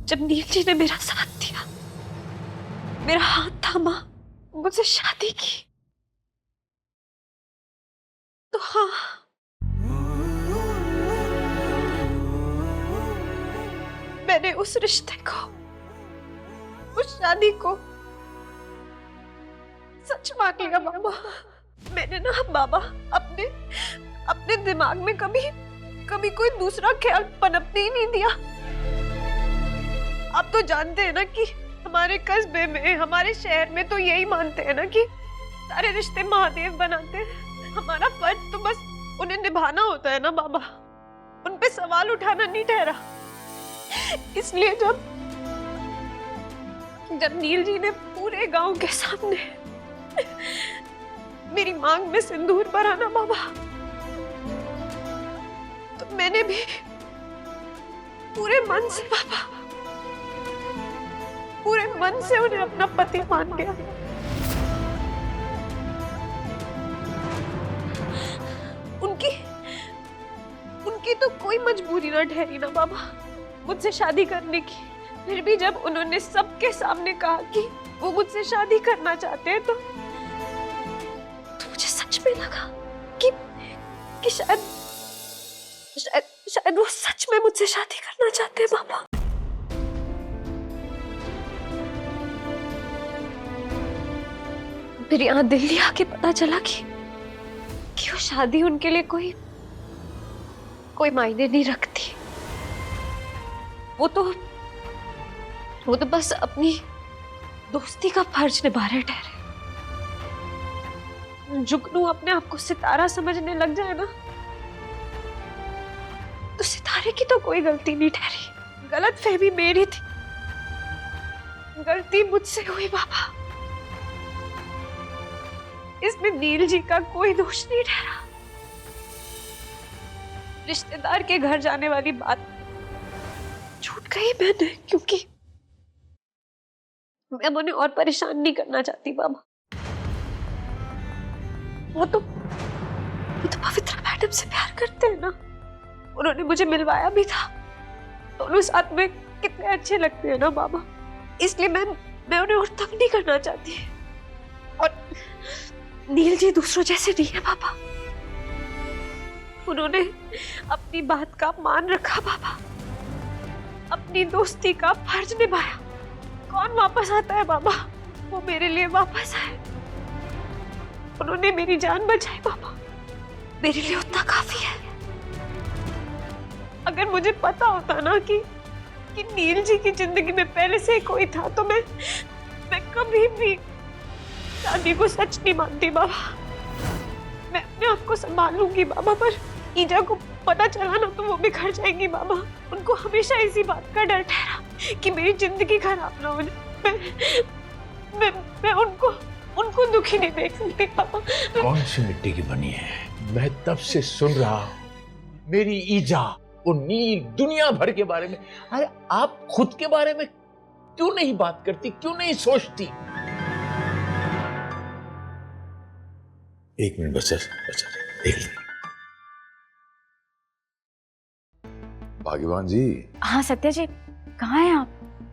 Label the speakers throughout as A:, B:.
A: जब नील जी ने मेरा साथ दिया, मेरा हाथ थामा, मुझसे शादी की, तो हाँ, मैंने उस रिश्ते को, उस शादी को सच मान लिया बाबा। मैंने ना बाबा अपने दिमाग में कभी कोई दूसरा ख्याल पनपने ही नहीं दिया। आप तो जानते हैं ना कि हमारे कस्बे में, हमारे शहर में तो यही मानते हैं ना कि सारे रिश्ते महादेव बनाते हैं। हमारा फर्ज तो बस उन्हें निभाना होता है ना बाबा, उन पे सवाल उठाना नहीं ठहरा। इसलिए जब नील जी ने पूरे गांव के सामने मेरी मांग में सिंदूर भरा ना बाबा, तो मैंने भी पूरे मन से बाबा, पूरे मन से उन्हें अपना पति मान लिया। उनकी तो कोई मजबूरी ना ठहरी ना बाबा मुझसे शादी करने की। फिर भी जब उन्होंने सबके सामने कहा कि वो मुझसे शादी करना चाहते हैं, तो मुझे सच में लगा कि शायद वो सच में मुझसे शादी करना चाहते हैं बाबा। फिर यहाँ दिल्ली आके पता चला कि वो शादी उनके लिए कोई मायने नहीं रखती। वो तो बस अपनी दोस्ती का फर्ज निभा रहे ठहरे। जुगनू अपने आप को सितारा समझने लग जाए ना, तो सितारे की तो कोई गलती नहीं ठहरी। गलतफहमी मेरी थी, गलती मुझसे हुई बाबा। इसमें नील जी का कोई दोष नहीं ठहरा। रिश्तेदार के घर जाने वाली बात छूट गई मैंने, क्योंकि मैं उन्हें और परेशान नहीं करना चाहती बाबा। वो तो पवित्रा मैडम से प्यार करते हैं ना, उन्होंने मुझे मिलवाया भी था। दोनों साथ में कितने अच्छे लगते हैं ना बाबा, इसलिए मैं उन्हें और तंग नहीं करना चाहती। और नील जी दूसरों जैसे नहीं है बाबा, उन्होंने अपनी बात का मान रखा बाबा, अपनी दोस्ती का फर्ज निभाया। कौन वापस आता है बाबा, वो मेरे लिए वापस आए। उन्होंने मेरी जान बचाई बाबा, मेरे लिए उतना काफी है। अगर मुझे पता होता ना कि नील जी की जिंदगी में पहले से कोई था, तो मैं कभी भी शादी को सच नहीं मानती बाबा। मैं अपने आप को संभाल लूंगी बाबा, पर ईजा को पता चला ना तो वो बिखर जाएंगी बाबा। उनको हमेशा इसी बात का डर ठहरा कि मेरी जिंदगी खराब ना हो जाए। मैं उनको दुखी नहीं देख सकती पापा।
B: कौन सी मिट्टी की बनी है? मैं तब से सुन रहा हूँ मेरी ईजा, वो नील, दुनिया भर के बारे में। अरे आप खुद के बारे में क्यों नहीं बात करती, क्यों नहीं सोचती? एक मिनट बस, एक मिनट।
C: भाग्यवान जी। हाँ सत्या जी, कहाँ हैं आप?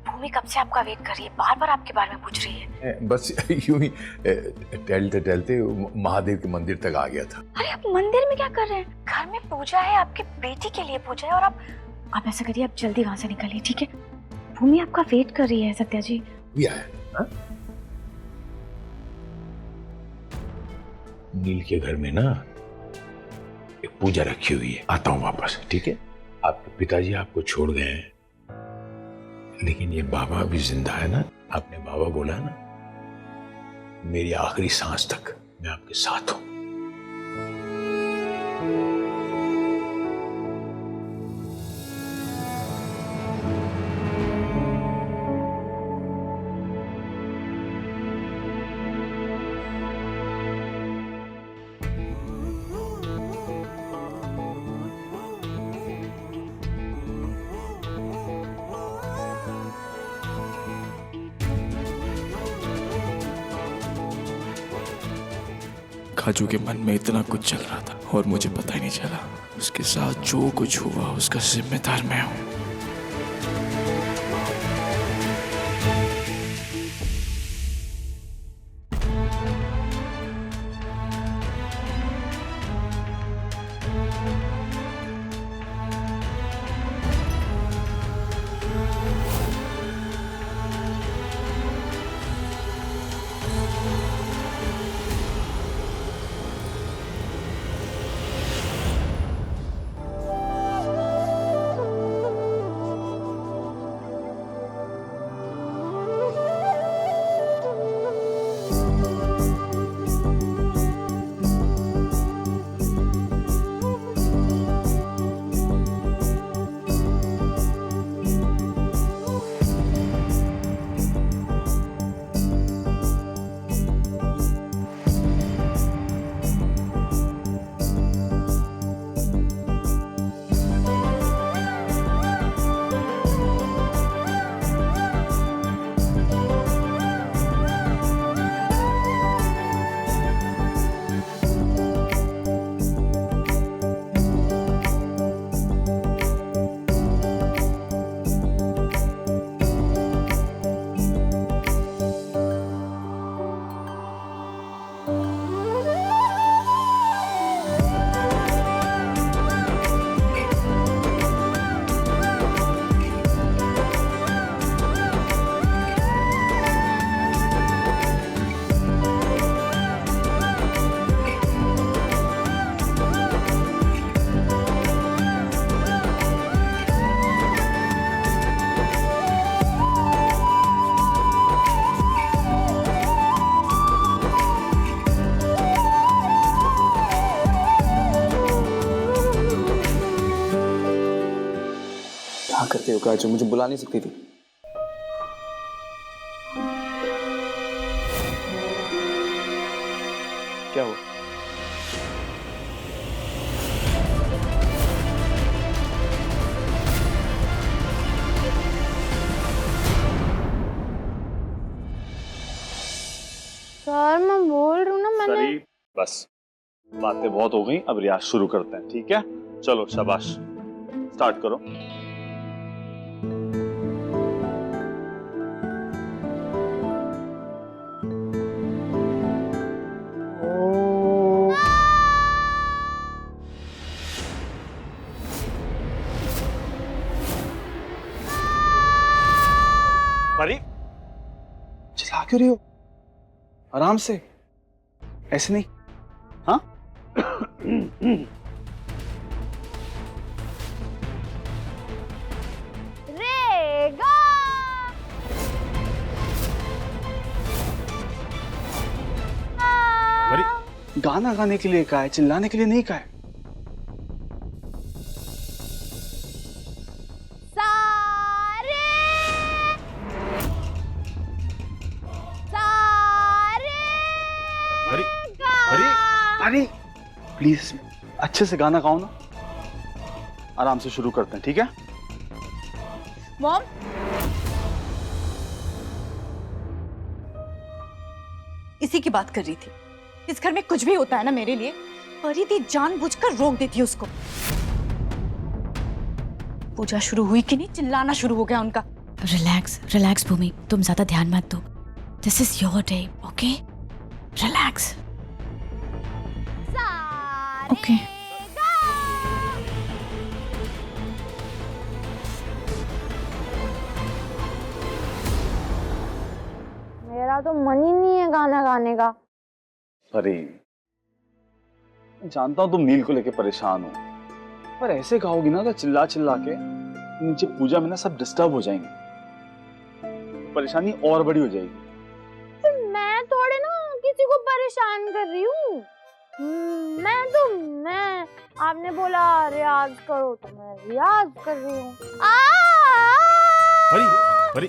C: भूमि कब से आपका वेट कर रही है, बार बार आपके बारे में पूछ रही है।
B: बस यूं ही टहलते टहलते महादेव के मंदिर तक आ गया था।
C: अरे आप मंदिर में क्या कर रहे हैं? घर में पूजा है, आपके बेटी के लिए पूजा है, और आप ऐसा करिए, आप जल्दी वहां से निकलिए, ठीक है? भूमि आपका वेट कर रही है सत्या जी।
B: नील के घर में ना एक पूजा रखी हुई है, आता हूँ वापस, ठीक है? आपके पिताजी आपको छोड़ गए हैं, लेकिन ये बाबा अभी जिंदा है ना। आपने बाबा बोला ना, मेरी आखिरी सांस तक मैं आपके साथ हूं।
D: खाजू के मन में इतना कुछ चल रहा था और मुझे पता ही नहीं चला। उसके साथ जो कुछ हुआ उसका जिम्मेदार मैं हूं।
E: करते हो काजू? मुझे बुला नहीं सकती थी? क्या हुआ?
F: सर मैं बोल रही हूँ ना, मैंने
G: सरी, बस बातें बहुत हो गई, अब रियाज शुरू करते हैं, ठीक है? चलो शाबाश, स्टार्ट करो। परी,
E: चिल्ला क्यों रही हो? आराम से, ऐसे नहीं। हाँ?
F: रेगा
G: परी,
E: गाना गाने के लिए कहा है, चिल्लाने के लिए नहीं कहा है।
F: सारे सारे
G: परी, परी,
E: अरे प्लीज अच्छे से गाना गाओ ना। आराम से शुरू करते हैं, ठीक है?
F: मॉम,
C: इसी की बात कर रही थी। इस घर में कुछ भी होता है ना मेरे लिए, परिधि जानबूझकर रोक देती है उसको। पूजा शुरू हुई कि नहीं, चिल्लाना शुरू हो गया उनका।
H: रिलैक्स रिलैक्स भूमि, तुम ज्यादा ध्यान मत दो। This is your day, okay? Relax. Okay.
F: मेरा तो मन ही नहीं है गाना गाने का।
E: परी, मैं जानता हूं तुम नील को लेके परेशान हो, पर ऐसे गाओगी ना तो चिल्ला चिल्ला के नीचे पूजा में ना सब डिस्टर्ब हो जाएंगे, परेशानी और बड़ी हो जाएगी।
F: तो मैं थोड़े ना किसी को परेशान कर रही हूँ। मैं आपने बोला रियाज करो तो मैं रियाज कर रही हूँ।
G: परी, परी,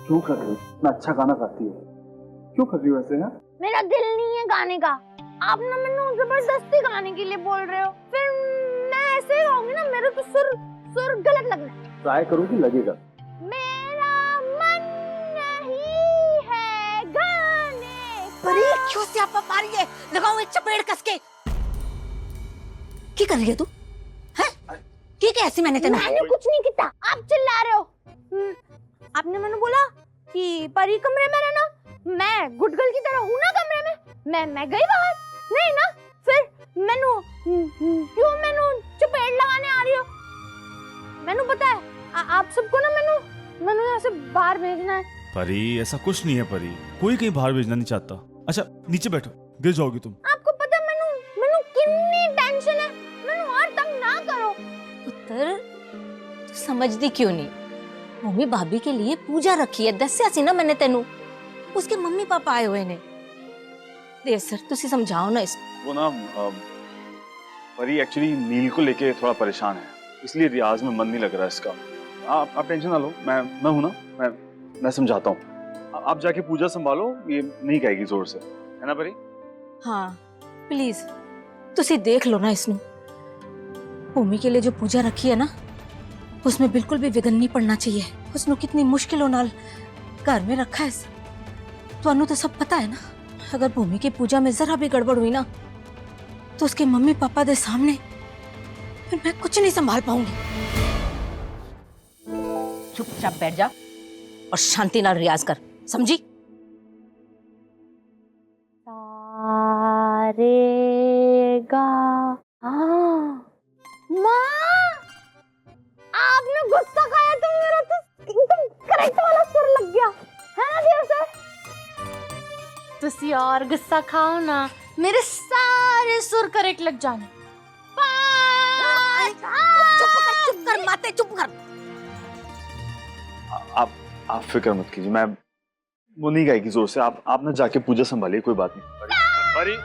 E: क्यों कर रही हो? मैं अच्छा गाना गाती हो, क्यों कर रही हो ऐसे? है
F: मेरा दिल नहीं है गाने का। आप ना मैंने जबरदस्ती गाने के लिए बोल रहे हो, फिर मैं ऐसे गाऊंगी ना, मेरे तो सुर गलत लग रहा है।
E: ट्राई करूंगी, लगेगा।
F: मेरा मन नहीं है गाने का।
C: परी क्यों से आप मार रही है? लगाओ एक चपेड़ कस के। क्या कर रही है तू? हैं? क्या ऐसी मैंने तेरे?
F: मैंने कुछ नहीं किया, आप चिल्ला रहे हो। आपने मैंने बोला कि परी कमरे में रहना, मैं गुडगल की तरह हूं ना कमरे में। मैं गई बाहर नहीं ना, फिर मैनू क्यों मैनू चपेट लगाने आ रही हो? मैनू पता है आप सबको ना मैनू यहाँ से बाहर भेजना है।
G: परी, ऐसा कुछ नहीं है परी, कोई कहीं बाहर भेजना नहीं चाहता। अच्छा नीचे बैठो, गिर जाओगी तुम।
F: आपको पता है मैनू कितनी टेंशन है, मैनू और तंग ना करो।
I: पुत्र, तू समझदी क्यों नहीं? मम्मी भाभी के लिए पूजा रखी है, दस्या सी ना मैंने तेनू। उसके मम्मी पापा आए हुए ने। देव सर तुसी समझाओ ना इसको।
E: वो ना परी एक्चुअली नील को लेके थोड़ा परेशान है, इसलिए रियाज में मन नहीं लग रहा इसका। आप टेंशन ना लो, मैं हूं ना, मैं समझाता हूँ। आप जाके पूजा संभालो, ये नहीं कहेगी जोर से, है ना परी?
I: हाँ प्लीज तुसी देख लो ना इसनु। भूमि के लिए जो पूजा रखी है ना, उसमें बिल्कुल भी विघन नहीं पड़ना चाहिए। उसने कितनी मुश्किलों नाल घर में रखा है। तुहानू तो सब पता है ना, अगर भूमि की पूजा में जरा भी गड़बड़ हुई ना, तो उसके मम्मी पापा दे सामने फिर मैं कुछ नहीं संभाल पाऊंगी। चुपचाप बैठ जा और शांति नाल रियाज कर, समझी?
F: सारेगा। माँ, आपने गुस्सा खाया तो मेरा तो एकदम करेक्ट वाला सुर लग गया है ना देव सर? तुसी और गुस्सा खाओ ना, मेरे सारे सुर करेक्ट लग जाने।
I: चुप कर माते, चुप कर।
E: आप फिक्र मत कीजिए, मैं वो नहीं गाएगी जोर से। आप ना जाके पूजा संभालिए, कोई बात नहीं।
G: परी,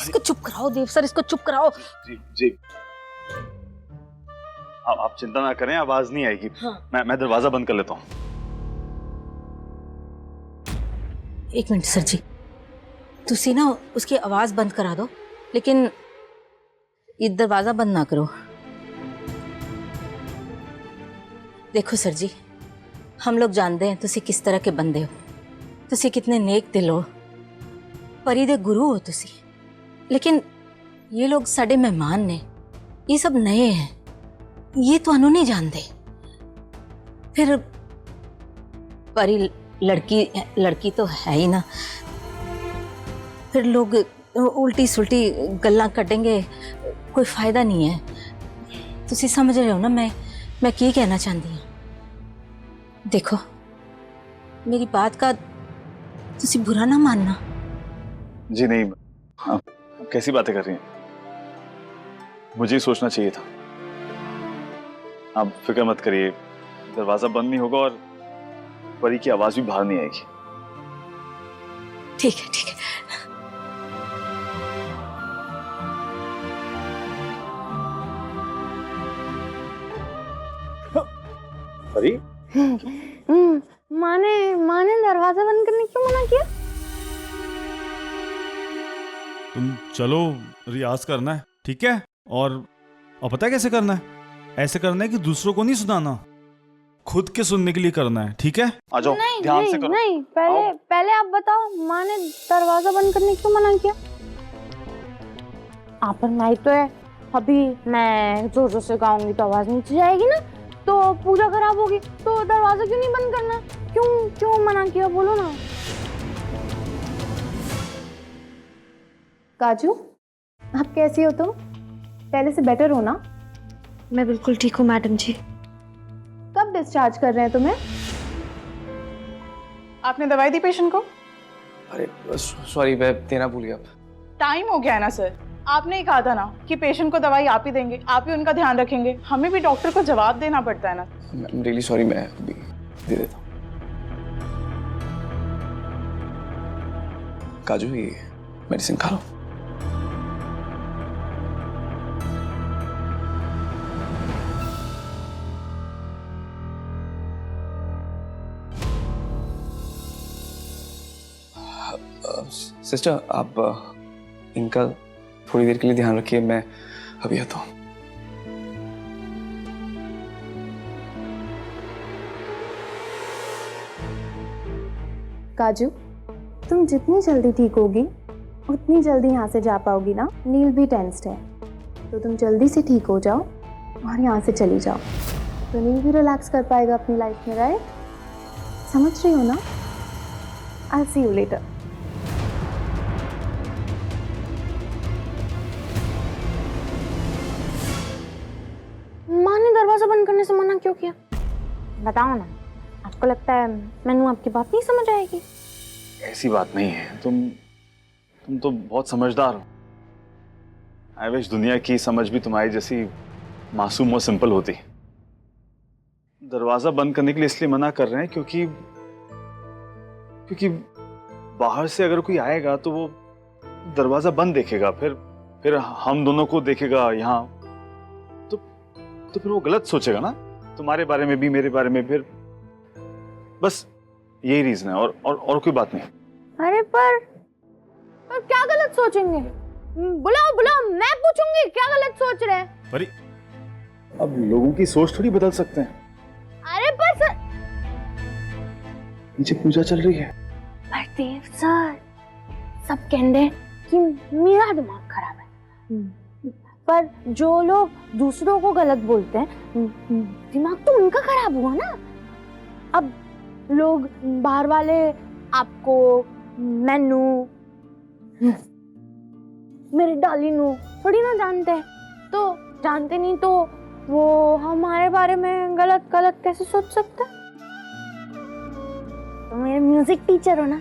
I: इसको चुप कराओ देव सर, इसको चुप कराओ।
E: जी जी। आप चिंता ना करें, आवाज नहीं आएगी।
I: हाँ।
E: मैं दरवाजा बंद कर लेता हूँ।
I: एक मिनट सर जी, तुसी ना उसकी आवाज बंद करा दो, लेकिन ये दरवाजा बंद ना करो। देखो सर जी, हम लोग जानते हैं तुसी किस तरह के बंदे हो, तुसी कितने नेक दिल हो, परी दे गुरु हो तुसी। लेकिन ये लोग साडे मेहमान ने, ये सब नए हैं, ये तुहानू नहीं जानते। फिर परी लड़की तो है ही ना, फिर लोग उल्टी सुल्टी गल्लां कटेंगे, कोई फायदा नहीं है। तुसी समझ रहे हो ना मैं क्या कहना चाहती हूँ। देखो मेरी बात का तुसी बुरा ना मानना।
E: जी नहीं, आप कैसी बातें कर रही हैं? मुझे ही सोचना चाहिए था। आप फिक्र मत करिए, दरवाजा बंद नहीं होगा और परी की आवाज भी बाहर नहीं आएगी।
I: ठीक है ठीक है।
E: परी,
F: माँ ने दरवाजा बंद करने क्यों मना किया?
G: तुम चलो, रियाज करना है, ठीक है? और पता है कैसे करना है? ऐसे करना है कि दूसरों को नहीं सुनाना, खुद के सुनने के लिए करना है, ठीक है?
E: आ जाओ, ध्यान से करो।
F: नहीं, पहले आप बताओ, माँ ने दरवाजा बंद करने क्यों मना किया? आप पर माइक तो है, अभी मैं जोर जोर से गाऊंगी तो आवाज नीचे जाएगी ना, तो पूजा खराब होगी, तो दरवाजा क्यों नहीं बंद करना? क्यों मना किया, बोलो ना। काजू, आप कैसी हो? तुम पहले से बेटर हो ना?
A: मैं बिल्कुल ठीक हूँ मैडम जी।
F: कब डिस्चार्ज कर रहे हैं तुम्हें?
J: आपने दवाई दी पेशेंट को?
D: अरे सॉरी, मैं देना भूल गया।
J: टाइम हो गया है ना सर, आपने ही कहा था ना कि पेशेंट को दवाई आप ही देंगे, आप ही उनका ध्यान रखेंगे। हमें भी डॉक्टर को जवाब देना पड़ता है ना।
D: रियली सॉरी, मैं अभी दे देता हूँ। काजू, ये मेडिसिन खा लो। सिस्टर, आप इनका थोड़ी देर के लिए ध्यान रखिए, मैं अभी आता हूँ।
F: काजू, तुम जितनी जल्दी ठीक होगी उतनी जल्दी यहाँ से जा पाओगी ना। नील भी टेंस्ड है, तो तुम जल्दी से ठीक हो जाओ और यहाँ से चली जाओ, तो नील भी रिलैक्स कर पाएगा अपनी लाइफ में, राइट? समझ रही हो ना? I'll see you later. माँ ने दरवाजा बंद करने से मना क्यों किया? बताओ ना, आपको लगता है मैंने आपकी बात नहीं समझ आएगी?
E: ऐसी बात नहीं है, तुम तो बहुत समझदार हो। आई विश दुनिया की समझ भी तुम्हारी जैसी मासूम और सिंपल होती। दरवाजा बंद करने के लिए इसलिए मना कर रहे हैं क्योंकि बाहर से अगर कोई आएगा तो वो दरवाजा बंद देखेगा, फिर हम दोनों को देखेगा यहाँ, तो फिर वो गलत सोचेगा ना, तुम्हारे बारे में भी मेरे बारे में। फिर बस यही रीजन है, और कोई बात नहीं।
F: अरे पर क्या गलत सोचेंगे? बुलाओ, मैं पूछूंगी क्या गलत सोच रहे हैं।
E: परी, अब लोगों की सोच थोड़ी बदल सकते हैं।
F: अरे पर सर,
E: नीचे पूजा चल रही है।
F: पर देव सर, सब कहते हैं कि मेरा दिमाग खराब है, पर जो लोग दूसरों को गलत बोलते हैं, दिमाग तो उनका खराब हुआ ना। अब लोग बाहर वाले आपको, मैनू, मेरे डाली नू थोड़ी ना जानते हैं, तो जानते नहीं तो वो हमारे बारे में गलत कैसे सोच सकते? तो मेरे म्यूजिक टीचर हो ना,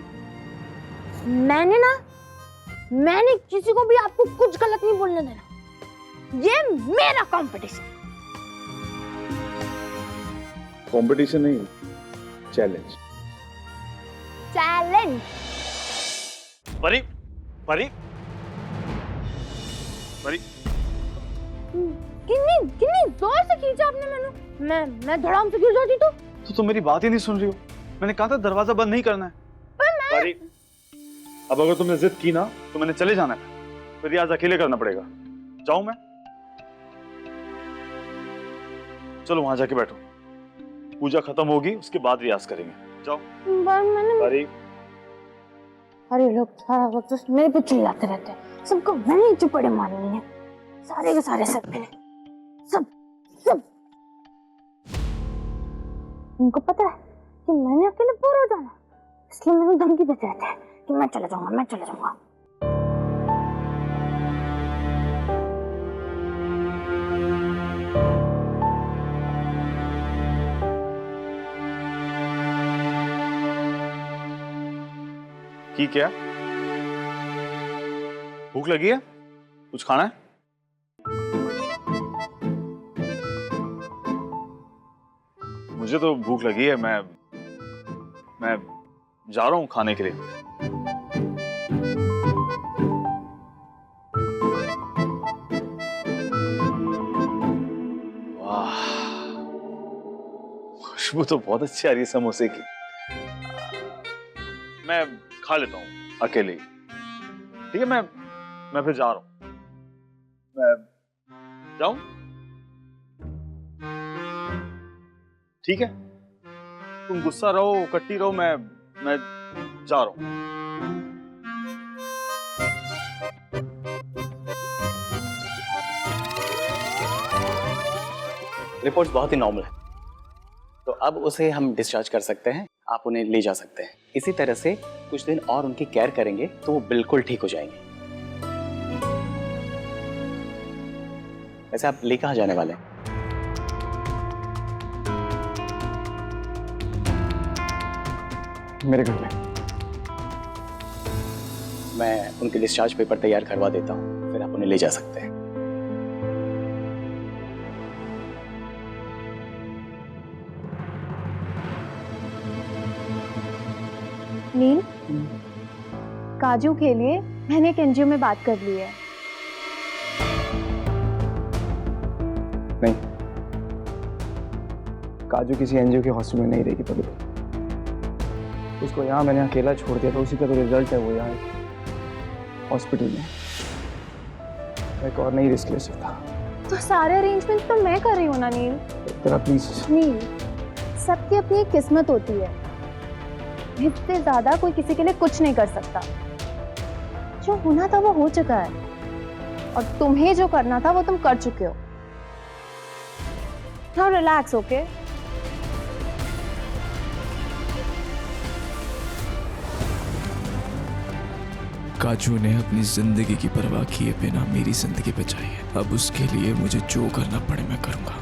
F: मैंने किसी को भी आपको कुछ गलत नहीं बोलने देना। ये मेरा कंपटीशन।
E: कंपटीशन नहीं, चैलेंज। परी,
F: कितनी जोर से खींचा आपने मैंने। मैं धड़ाम से गिर जाती तो
E: तुम मेरी बात ही नहीं सुन रही हो। मैंने कहा था दरवाजा बंद नहीं करना है।
F: पर मैं
E: अब अगर तुमने जिद की ना तो मैंने चले जाना है, फिर रियाज अकेले करना पड़ेगा। जाऊं मैं? चलो वहां जाके बैठो, पूजा खत्म होगी उसके बाद रियाज करेंगे। जाओ।
F: मैंने अरे लोग सारा वक्त बस मेरे पे चिल्लाते रहते हैं, सबको मैंने ही चुपड़े मारनी है, सारे के सारे सब मैंने, सब सब उनको पता है कि मैंने अकेले बोर हो जाना, इसलिए मैंने धमकी देते रहते हैं कि मैं चला जाऊंगा।
E: की क्या? भूख लगी है? कुछ खाना है? मुझे तो भूख लगी है। मैं जा रहा हूं खाने के लिए। वाह, खुशबू तो बहुत अच्छी आ रही है समोसे की। मैं खा लेता हूँ अकेले, ठीक है? मैं फिर जा रहा हूँ। मैं जाऊं? ठीक है, तुम गुस्सा रहो, कट्टी रहो, मैं जा रहा हूँ।
D: रिपोर्ट्स बहुत ही नॉर्मल है, तो अब उसे हम डिस्चार्ज कर सकते हैं, आप उन्हें ले जा सकते हैं। इसी तरह से कुछ दिन और उनकी केयर करेंगे तो वो बिल्कुल ठीक हो जाएंगे। वैसे आप ले कहाँ जाने वाले हैं?
K: मेरे घर में।
D: मैं उनके डिस्चार्ज पेपर तैयार करवा देता हूँ, फिर आप उन्हें ले जा सकते हैं।
F: नील, काजू के लिए मैंने एक एनजीओ में बात कर ली है।
K: नहीं, काजू किसी एनजीओ के हॉस्टल में नहीं रहेगी पगली। उसको यहाँ मैंने अकेला छोड़ दिया था, उसी का तो रिजल्ट है वो यहाँ हॉस्पिटल में। मैं एक और नहीं रिस्क ले सकता।
F: तो सारे अरेंजमेंट तो मैं कर रही हूँ ना नील।
K: तेरा प्लीज।
F: नील, सबकी अपनी एक किस्मत होती है, इससे ज्यादा कोई किसी के लिए कुछ नहीं कर सकता। जो होना था वो हो चुका है, और तुम्हें जो करना था वो तुम कर चुके हो। Now relax, okay?
L: काजू ने अपनी जिंदगी की परवाह किए बिना मेरी जिंदगी बचाई है। अब उसके लिए मुझे जो करना पड़े मैं करूंगा।